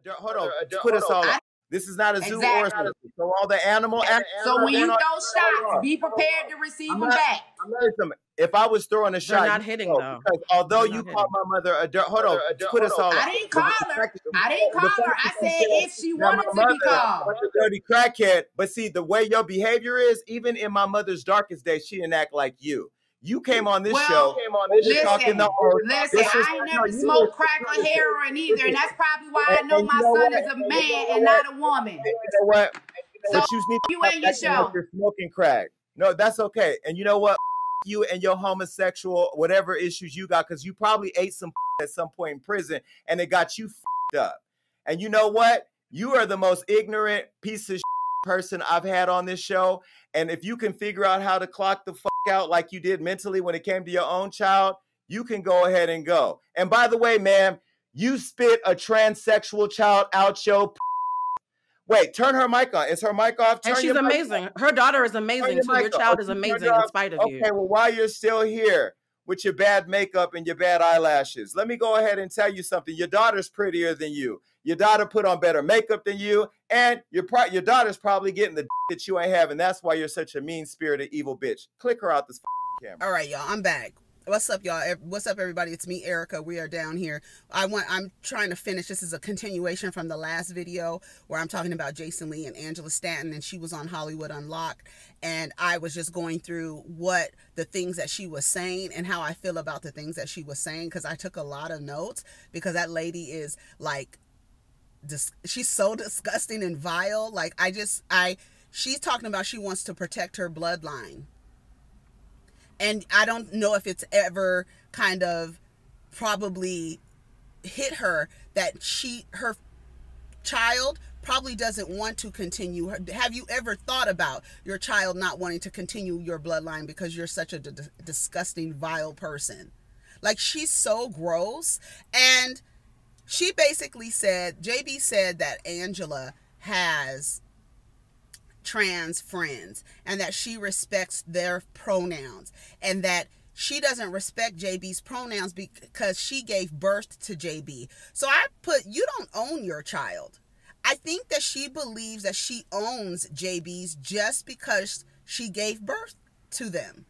Hold on. Put us all up. This is not a zoo or a zoo. So all the animal. So when you throw shots, be prepared to receive them back. If I was throwing a shot, they're not hitting though. Because although you called my mother a dirt, hold on, put us all up. I didn't call her. I said if she wanted to be called. A dirty crackhead. But see, the way your behavior is, even in my mother's darkest days, she didn't act like you. You came on this show. Listen, I ain't never smoked crack or heroin either, and that's probably why I know my son is a man and not a woman. You know what? So but you ain't your show. You're smoking crack. No, that's okay. And you know what? You and your homosexual, whatever issues you got, because you probably ate some at some point in prison, and it got you up. And you know what? You are the most ignorant piece of person I've had on this show. And if you can figure out how to clock the out like you did mentally when it came to your own child, you can go ahead and go. And by the way, ma'am, you spit a transsexual child out your Wait, turn her mic on. Is her mic off? And she's amazing. Her daughter is amazing too. Your child is amazing in spite of you. Okay, well, while you're still here with your bad makeup and your bad eyelashes, let me go ahead and tell you something. Your daughter's prettier than you. Your daughter put on better makeup than you, and your daughter's probably getting the that you ain't having. That's why you're such a mean-spirited, evil bitch. Click her out this camera. All right, y'all. I'm back. What's up, y'all? What's up, everybody? It's me, Erica. We are down here. I'm trying to finish. This is a continuation from the last video where I'm talking about Jason Lee and Angela Stanton, and she was on Hollywood Unlocked, and I was just going through what the things that she was saying and how I feel about the things that she was saying, because I took a lot of notes, because that lady is like, she's so disgusting and vile. Like, she's talking about she wants to protect her bloodline. And I don't know if it's ever kind of probably hit her that her child probably doesn't want to continue. Have you ever thought about your child not wanting to continue your bloodline because you're such a disgusting, vile person? Like, she's so gross. And she basically said, JB said that Angela has trans friends and that she respects their pronouns, and that she doesn't respect JB's pronouns because she gave birth to JB. So I put, you don't own your child. I think that she believes that she owns JB's just because she gave birth to them.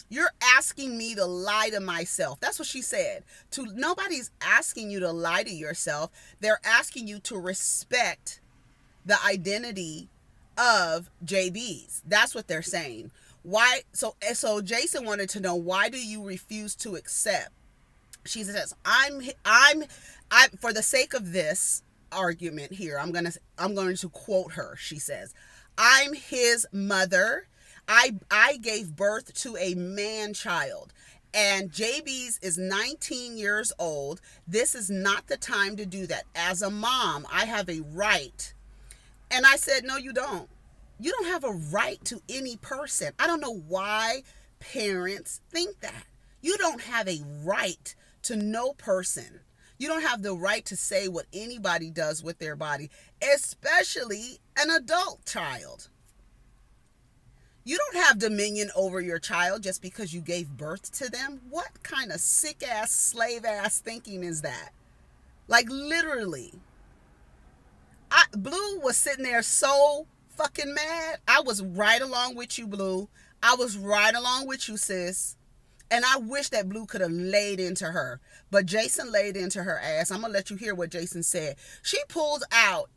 You're asking me to lie to myself. That's what she said. Nobody's asking you to lie to yourself. They're asking you to respect the identity of JB's. That's what they're saying. Why? So Jason wanted to know, why do you refuse to accept? She says, I'm for the sake of this argument here, I'm going to quote her. She says, I'm his mother. I gave birth to a man child, and JB's is 19 years old. This is not the time to do that. As a mom, I have a right. And I said, no, you don't. You don't have a right to any person. I don't know why parents think that. You don't have a right to no person. You don't have the right to say what anybody does with their body, especially an adult child. You don't have dominion over your child just because you gave birth to them. What kind of sick-ass, slave-ass thinking is that? Like, literally. Blue was sitting there so fucking mad. I was right along with you, Blue. I was right along with you, sis. And I wish that Blue could have laid into her. But Jason laid into her ass. I'm going to let you hear what Jason said. She pulled out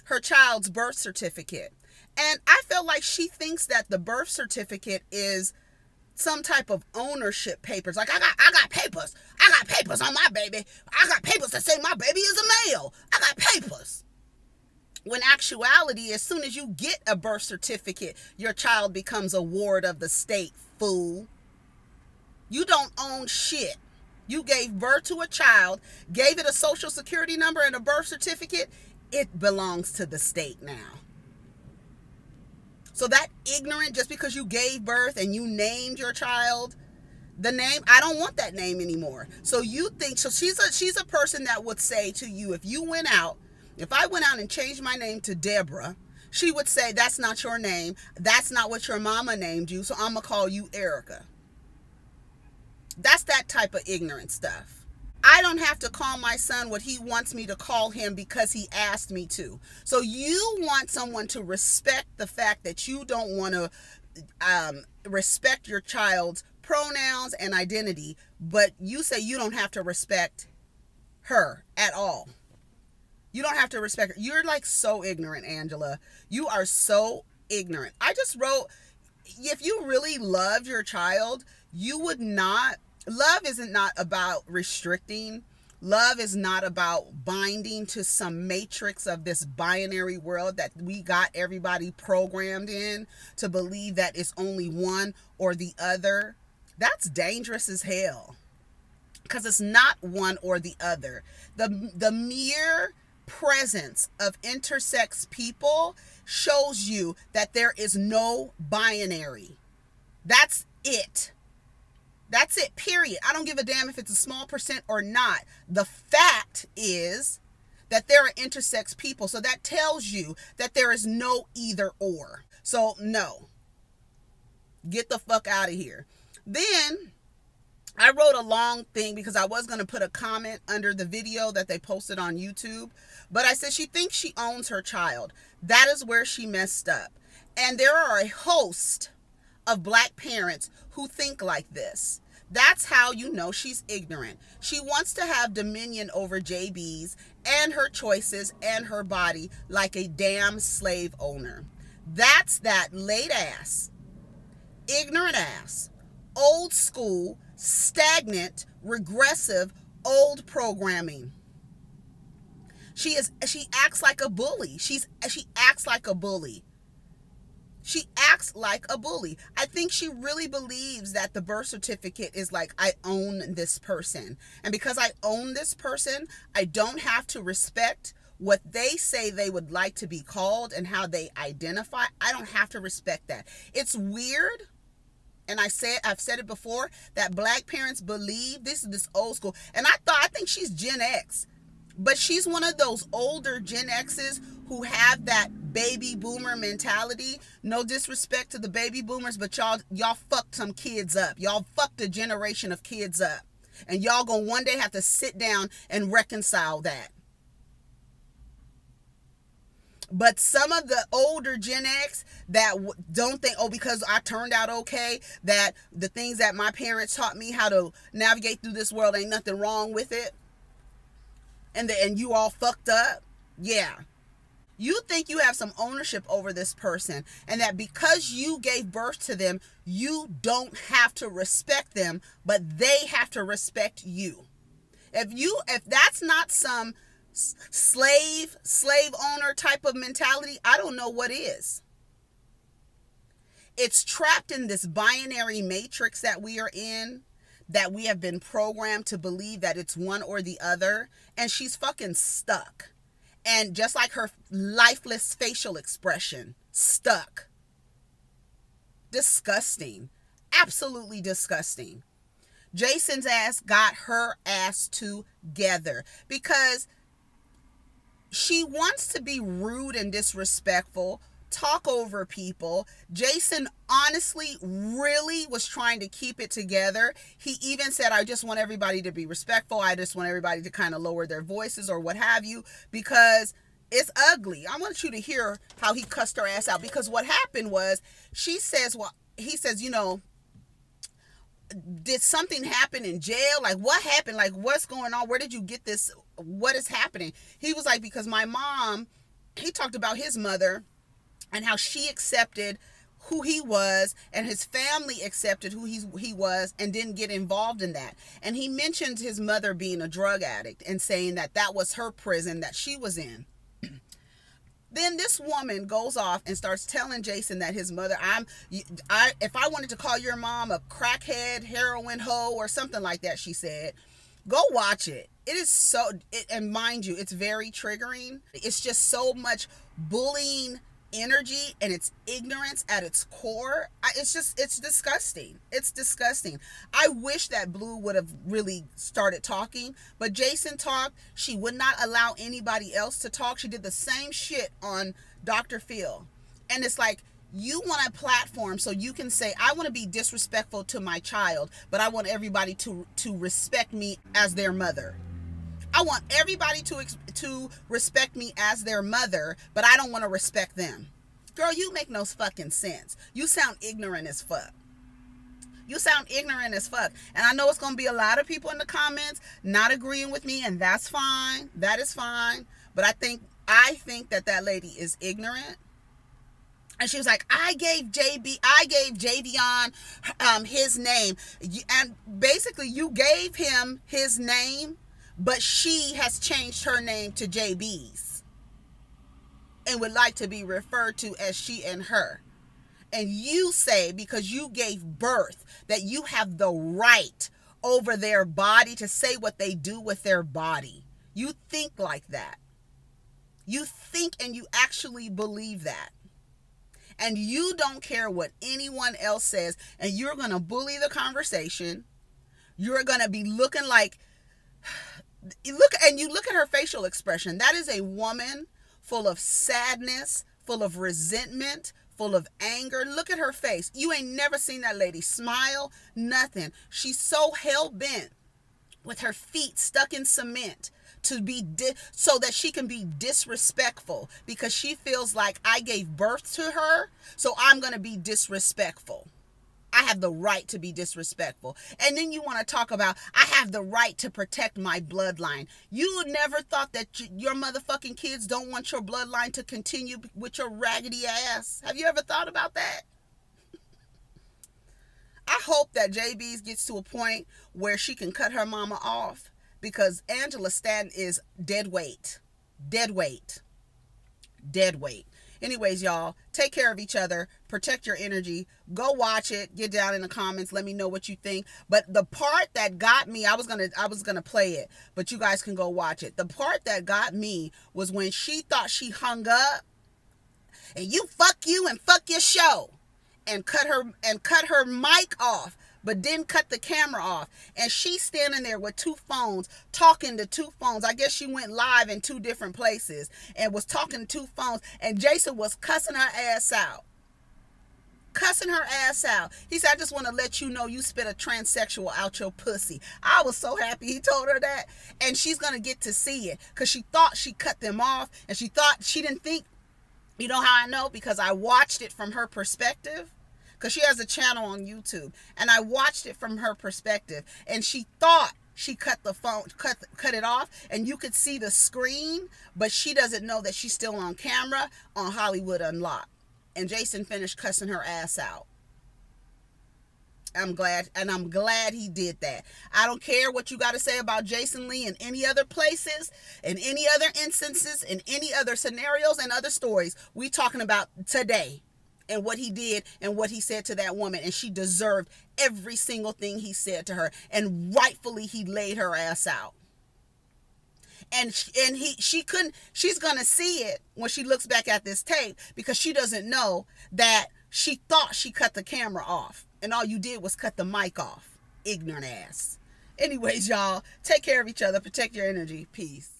her child's birth certificate. And I felt like she thinks that the birth certificate is some type of ownership papers. Like, I got papers. I got papers on my baby. I got papers that say my baby is a male. I got papers. When actuality, as soon as you get a birth certificate, your child becomes a ward of the state, fool. You don't own shit. You gave birth to a child, gave it a social security number and a birth certificate. It belongs to the state now. So that ignorant, just because you gave birth and you named your child the name, I don't want that name anymore. So you think, so she's a person that would say to you, if I went out and changed my name to Deborah, she would say, that's not your name. That's not what your mama named you. So I'm going to call you Erica. That's that type of ignorant stuff. I don't have to call my son what he wants me to call him because he asked me to. So you want someone to respect the fact that you don't want to respect your child's pronouns and identity, but you say you don't have to respect her at all. You don't have to respect her. You're like so ignorant, Angela. You are so ignorant. I just wrote, if you really loved your child, you would not, love isn't not about restricting. Love is not about binding to some matrix of this binary world that we got everybody programmed in to believe that it's only one or the other. That's dangerous as hell, because it's not one or the other. The mere presence of intersex people shows you that there is no binary. That's it. That's it, period. I don't give a damn if it's a small percent or not. The fact is that there are intersex people. So that tells you that there is no either or. So no. Get the fuck out of here. Then I wrote a long thing because I was going to put a comment under the video that they posted on YouTube. But I said she thinks she owns her child. That is where she messed up. And there are a host of black parents who think like this. That's how you know she's ignorant. She wants to have dominion over JB's and her choices and her body like a damn slave owner. That's that late ass, ignorant ass, old school, stagnant, regressive, old programming. She acts like a bully. She acts like a bully. She acts like a bully. I think she really believes that the birth certificate is like, I own this person. And because I own this person, I don't have to respect what they say they would like to be called and how they identify. I don't have to respect that. It's weird. And I've said it before, that black parents believe this old school. And I think she's Gen X. But she's one of those older Gen X's who have that baby boomer mentality. No disrespect to the baby boomers, but y'all fucked some kids up. Y'all fucked a generation of kids up. And y'all gonna one day have to sit down and reconcile that. But some of the older Gen X that don't think, oh, because I turned out okay, that the things that my parents taught me how to navigate through this world, ain't nothing wrong with it. And you all fucked up. Yeah. You think you have some ownership over this person, and that because you gave birth to them, you don't have to respect them, but they have to respect you. If that's not some slave owner type of mentality, I don't know what is. It's trapped in this binary matrix that we are in, that we have been programmed to believe that it's one or the other, and she's fucking stuck. And just like her lifeless facial expression, stuck. Disgusting. Absolutely disgusting. Jason's ass got her ass together because she wants to be rude and disrespectful, talk over people. Jason honestly really was trying to keep it together. He even said, I just want everybody to be respectful. I just want everybody to kind of lower their voices or what have you, because it's ugly. I want you to hear how he cussed her ass out, because what happened was he says, you know, did something happen in jail? Like, what happened? Like, what's going on? Where did you get this? What is happening? He was like, because my mom, he talked about his mother and how she accepted who he was, and his family accepted who he was and didn't get involved in that. And he mentioned his mother being a drug addict and saying that that was her prison that she was in. Then this woman goes off and starts telling Jason that his mother, if I wanted to call your mom a crackhead, heroin hoe, or something like that, she said, go watch it. It is and mind you, it's very triggering. It's just so much bullying energy, and it's ignorance at its core. It's disgusting. It's disgusting. I wish that Blue would have really started talking, but Jason talked. She would not allow anybody else to talk. She did the same shit on Dr. Phil. And it's like, You want a platform so you can say, I want to be disrespectful to my child, but I want everybody to respect me as their mother. I want everybody to respect me as their mother, but I don't want to respect them. Girl, you make no fucking sense. You sound ignorant as fuck. You sound ignorant as fuck. And I know it's going to be a lot of people in the comments not agreeing with me, and that's fine. That is fine. But I think that lady is ignorant. And she was like, I gave Javion his name. And basically you gave him his name, but she has changed her name to JB's and would like to be referred to as she and her. And you say, because you gave birth, that you have the right over their body to say what they do with their body. You think like that. You think and you actually believe that. And you don't care what anyone else says, and you're going to bully the conversation. You're going to be looking like, you look at her facial expression. That is a woman full of sadness, full of resentment, full of anger. Look at her face. You ain't never seen that lady smile, nothing. She's so hell-bent with her feet stuck in cement to be so that she can be disrespectful, because she feels like I gave birth to her, so I'm going to be disrespectful. I have the right to be disrespectful. And then you want to talk about, I have the right to protect my bloodline. You never thought that your motherfucking kids don't want your bloodline to continue with your raggedy ass? Have you ever thought about that? I hope that JB's gets to a point where she can cut her mama off, because Angela Stanton is dead weight. Dead weight. Dead weight. Anyways, y'all, take care of each other. Protect your energy. Go watch it. Get down in the comments. Let me know what you think. But the part that got me, I was gonna play it, but you guys can go watch it. The part that got me was when she thought she hung up, and you and fuck your show, and cut her mic off, but didn't cut the camera off. And she's standing there with two phones, talking to two phones. I guess she went live in two different places and was talking to two phones. And Jason was cussing her ass out. Cussing her ass out. He said, I just want to let you know you spit a transsexual out your pussy. I was so happy he told her that. And she's going to get to see it, because she thought she cut them off. And she didn't think, you know how I know? Because I watched it from her perspective. Because she has a channel on YouTube, and I watched it from her perspective, and she thought she cut the phone, cut it off, and you could see the screen, but she doesn't know that she's still on camera on Hollywood Unlocked. And Jason finished cussing her ass out. I'm glad he did that. I don't care what you got to say about Jason Lee in any other places, in any other instances, in any other scenarios and other stories. We talking about today. And what he did and what he said to that woman. And she deserved every single thing he said to her. And rightfully, he laid her ass out. And she's going to see it when she looks back at this tape, because she doesn't know that she thought she cut the camera off. And all you did was cut the mic off. Ignorant ass. Anyways, y'all, take care of each other. Protect your energy. Peace.